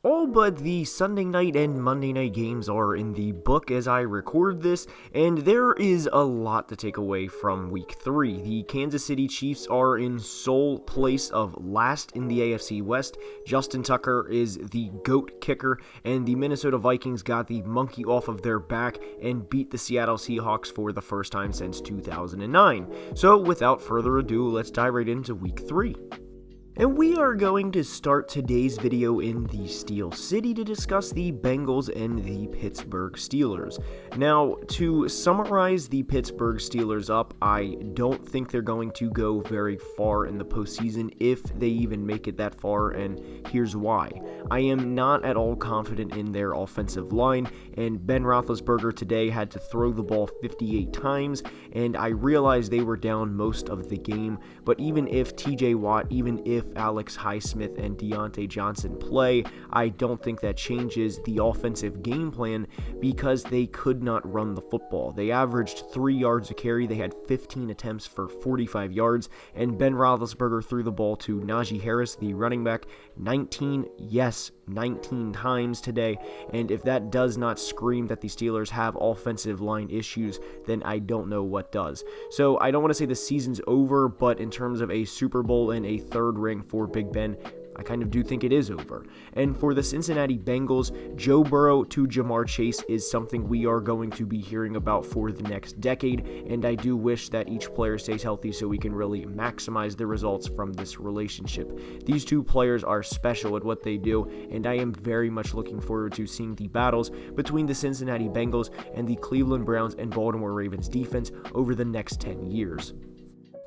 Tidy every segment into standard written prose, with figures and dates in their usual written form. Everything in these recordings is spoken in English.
All but the Sunday night and Monday night games are in the book as I record this, and there is a lot to take away from Week 3. The Kansas City Chiefs are in sole place of last in the AFC West. Justin Tucker is the GOAT kicker, and the Minnesota Vikings got the monkey off of their back and beat the Seattle Seahawks for the first time since 2009. So without further ado, let's dive right into Week 3. And we are going to start today's video in the Steel City to discuss the Bengals and the Pittsburgh Steelers. Now, to summarize the Pittsburgh Steelers up, I don't think they're going to go very far in the postseason if they even make it that far, and here's why. I am not at all confident in their offensive line, and Ben Roethlisberger today had to throw the ball 58 times, and I realized they were down most of the game, but even if TJ Watt, even if Alex Highsmith and Deontay Johnson play, I don't think that changes the offensive game plan because they could not run the football. They averaged 3 yards a carry, they had 15 attempts for 45 yards, and Ben Roethlisberger threw the ball to Najee Harris, the running back, 19 times today, and if that does not scream that the Steelers have offensive line issues, then I don't know what does. So I don't want to say the season's over, but in terms of a Super Bowl and a third ring for Big Ben, I kind of do think it is over. And for the Cincinnati Bengals, Joe Burrow to Jamar Chase is something we are going to be hearing about for the next decade, and I do wish that each player stays healthy so we can really maximize the results from this relationship. These two players are special at what they do, and I am very much looking forward to seeing the battles between the Cincinnati Bengals and the Cleveland Browns and Baltimore Ravens defense over the next 10 years.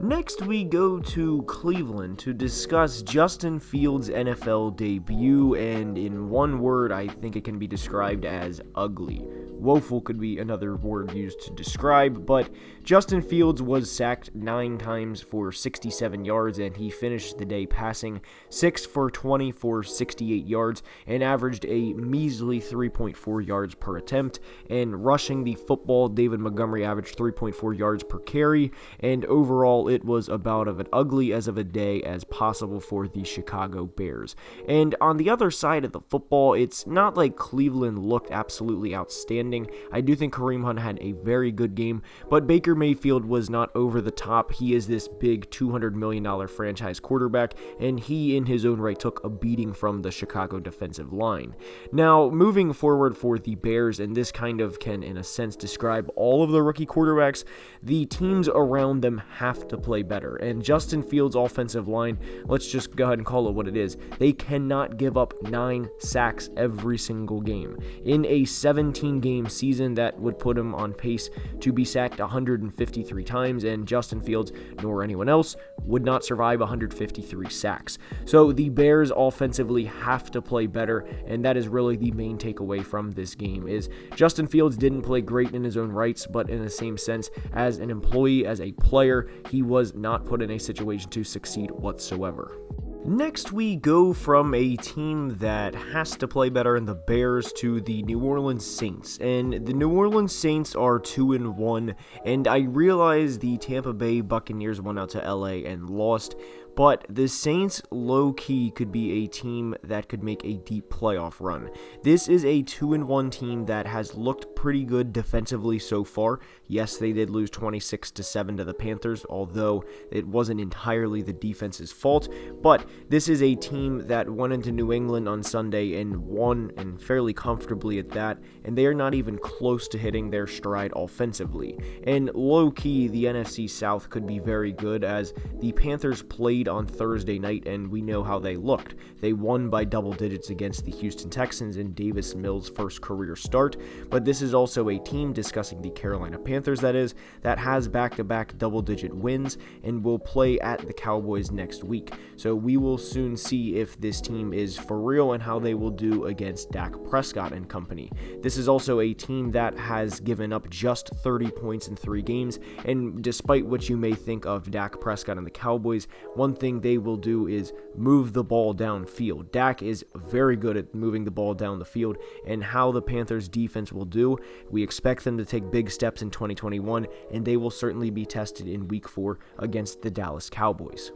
Next, we go to Cleveland to discuss Justin Fields' NFL debut, and in one word, I think it can be described as ugly. Woeful could be another word used to describe, but Justin Fields was sacked 9 times for 67 yards, and he finished the day passing 6 for 20 for 68 yards, and averaged a measly 3.4 yards per attempt, and rushing the football, David Montgomery averaged 3.4 yards per carry, and overall, it was about as ugly as of a day as possible for the Chicago Bears. And on the other side of the football, it's not like Cleveland looked absolutely outstanding. I do think Kareem Hunt had a very good game, but Baker Mayfield was not over the top. He is this big $200 million franchise quarterback, and he in his own right took a beating from the Chicago defensive line. Now, moving forward for the Bears, and this kind of can in a sense describe all of the rookie quarterbacks, the teams around them have to play better, and Justin Fields' offensive line, let's just go ahead and call it what it is. They cannot give up 9 sacks every single game. In a 17-game season, that would put him on pace to be sacked 153 times, and Justin Fields, nor anyone else, would not survive 153 sacks. So the Bears offensively have to play better, and that is really the main takeaway from this game is Justin Fields didn't play great in his own rights, but in the same sense, as an employee, as a player, he was not put in a situation to succeed whatsoever. Next, we go from a team that has to play better in the Bears to the New Orleans Saints. And the New Orleans Saints are 2-1, and I realize the Tampa Bay Buccaneers went out to LA and lost, but the Saints low-key could be a team that could make a deep playoff run. This is a 2-1 team that has looked pretty good defensively so far. Yes, they did lose 26-7 to the Panthers, although it wasn't entirely the defense's fault, but this is a team that went into New England on Sunday and won, and fairly comfortably at that, and they are not even close to hitting their stride offensively. And low-key, the NFC South could be very good as the Panthers played on Thursday night, and we know how they looked. They won by double digits against the Houston Texans in Davis Mills' first career start, but this is also a team, discussing the Carolina Panthers that has back-to-back double-digit wins and will play at the Cowboys next week. So we will soon see if this team is for real and how they will do against Dak Prescott and company. This is also a team that has given up just 30 points in 3 games, and despite what you may think of Dak Prescott and the Cowboys, one thing they will do is move the ball downfield. Dak is very good at moving the ball down the field, and how the Panthers defense will do, we expect them to take big steps in 2021, and they will certainly be tested in Week 4 against the Dallas Cowboys.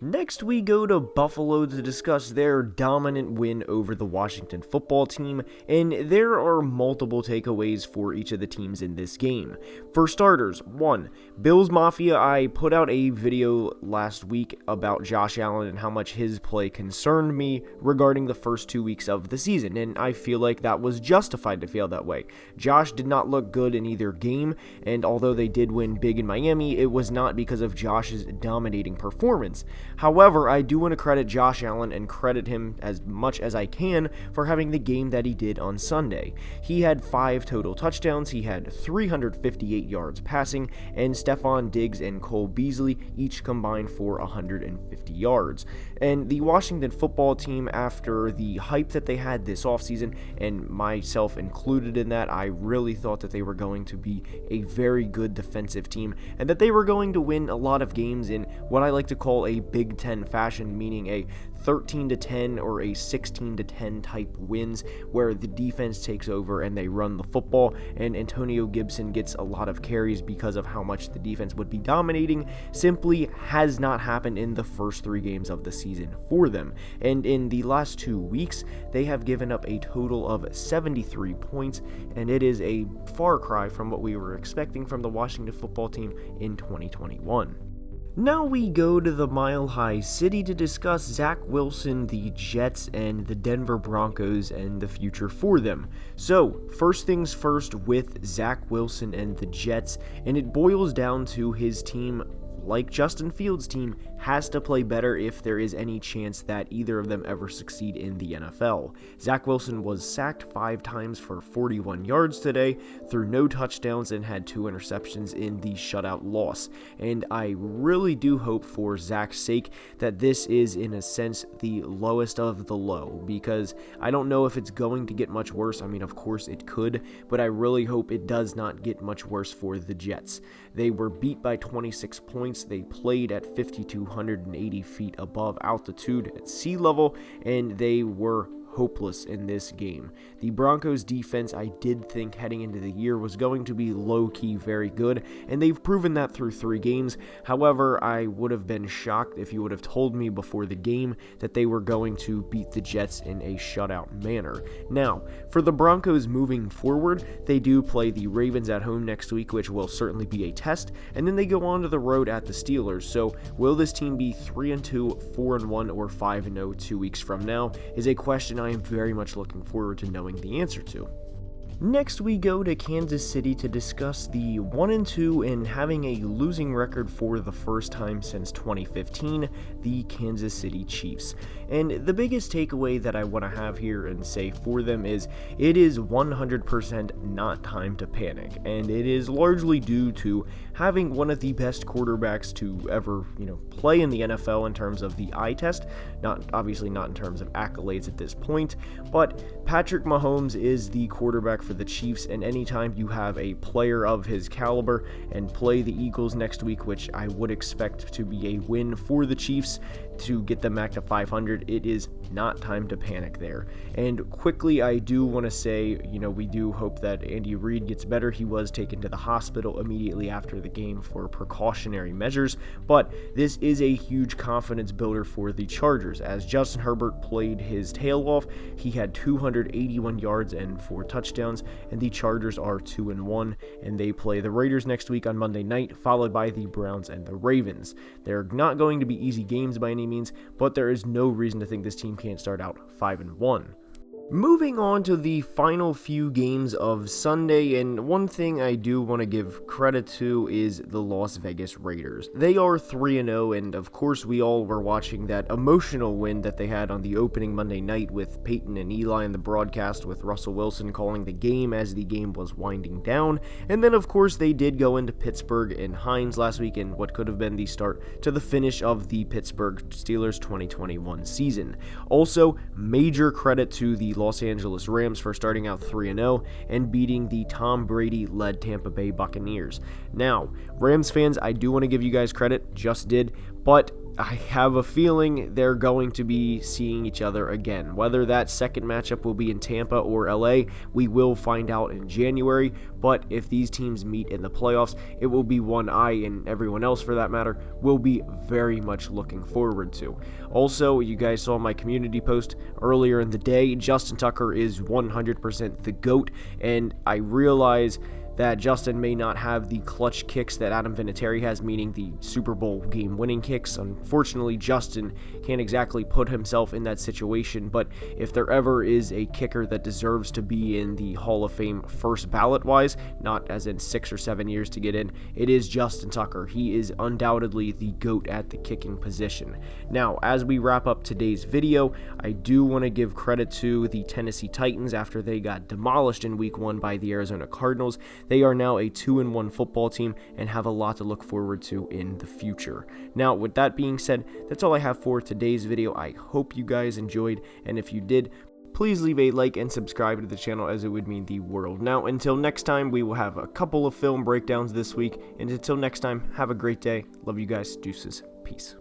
Next, we go to Buffalo to discuss their dominant win over the Washington football team, and there are multiple takeaways for each of the teams in this game. For starters, 1. Bills Mafia. I put out a video last week about Josh Allen and how much his play concerned me regarding the first 2 weeks of the season, and I feel like that was justified to feel that way. Josh did not look good in either game, and although they did win big in Miami, it was not because of Josh's dominating performance. However, I do want to credit Josh Allen and credit him as much as I can for having the game that he did on Sunday. He had 5 total touchdowns, he had 358 yards passing, and Stephon Diggs and Cole Beasley each combined for 150 yards. And the Washington football team, after the hype that they had this offseason, and myself included in that, I really thought that they were going to be a very good defensive team and that they were going to win a lot of games in what I like to call a Big Ten fashion, meaning a 13-10 or a 16-10 type wins where the defense takes over and they run the football, and Antonio Gibson gets a lot of carries because of how much the defense would be dominating. Simply has not happened in the first 3 games of the season for them, and in the last 2 weeks they have given up a total of 73 points, and it is a far cry from what we were expecting from the Washington football team in 2021. Now we go to the Mile High City to discuss Zach Wilson, the Jets, and the Denver Broncos and the future for them. So, first things first with Zach Wilson and the Jets, and it boils down to his team, like Justin Fields' team, has to play better if there is any chance that either of them ever succeed in the NFL. Zach Wilson was sacked 5 times for 41 yards today, threw no touchdowns, and had 2 interceptions in the shutout loss. And I really do hope for Zach's sake that this is, in a sense, the lowest of the low, because I don't know if it's going to get much worse. I mean, of course it could, but I really hope it does not get much worse for the Jets. They were beat by 26 points. They played at 5,280 feet above altitude at sea level, and they were hopeless in this game. The Broncos defense, I did think heading into the year, was going to be low-key very good, and they've proven that through 3 games. However, I would have been shocked if you would have told me before the game that they were going to beat the Jets in a shutout manner. Now, for the Broncos moving forward, they do play the Ravens at home next week, which will certainly be a test, and then they go on to the road at the Steelers. So, will this team be 3-2, 4-1, or 5-0 2 weeks from now is a question I am very much looking forward to knowing the answer to. Next, we go to Kansas City to discuss the 1-2 and having a losing record for the first time since 2015, the Kansas City Chiefs. And the biggest takeaway that I want to have here and say for them is it is 100% not time to panic, and it is largely due to having one of the best quarterbacks to ever, play in the NFL in terms of the eye test, obviously not in terms of accolades at this point, but Patrick Mahomes is the quarterback for the Chiefs, and anytime you have a player of his caliber and play the Eagles next week, which I would expect to be a win for the Chiefs to get them back to 500, it is not time to panic there. And quickly, I do want to say, we do hope that Andy Reid gets better. He was taken to the hospital immediately after the game for precautionary measures, but this is a huge confidence builder for the Chargers. As Justin Herbert played his tail off, he had 281 yards and 4 touchdowns, and the Chargers are 2-1, and they play the Raiders next week on Monday night, followed by the Browns and the Ravens. They're not going to be easy games by any means, but there is no reason to think this team can't start out 5-1. Moving on to the final few games of Sunday, and one thing I do want to give credit to is the Las Vegas Raiders. They are 3-0, and of course we all were watching that emotional win that they had on the opening Monday night with Peyton and Eli in the broadcast, with Russell Wilson calling the game as the game was winding down. And then of course they did go into Pittsburgh and Hines last week in what could have been the start to the finish of the Pittsburgh Steelers 2021 season. Also, major credit to the Los Angeles Rams for starting out 3-0 and beating the Tom Brady-led Tampa Bay Buccaneers. Now, Rams fans, I do want to give you guys credit, just did, but I have a feeling they're going to be seeing each other again. Whether that second matchup will be in Tampa or LA, we will find out in January. But if these teams meet in the playoffs, it will be one I, and everyone else for that matter, will be very much looking forward to. Also, you guys saw my community post earlier in the day. Justin Tucker is 100% the GOAT, and I realize that Justin may not have the clutch kicks that Adam Vinatieri has, meaning the Super Bowl game-winning kicks. Unfortunately, Justin can't exactly put himself in that situation, but if there ever is a kicker that deserves to be in the Hall of Fame first ballot-wise, not as in 6 or 7 years to get in, it is Justin Tucker. He is undoubtedly the GOAT at the kicking position. Now, as we wrap up today's video, I do want to give credit to the Tennessee Titans after they got demolished in Week 1 by the Arizona Cardinals. They are now a 2-1 football team and have a lot to look forward to in the future. Now, with that being said, that's all I have for today's video. I hope you guys enjoyed, and if you did, please leave a like and subscribe to the channel, as it would mean the world. Now, until next time, we will have a couple of film breakdowns this week, and until next time, have a great day. Love you guys. Deuces. Peace.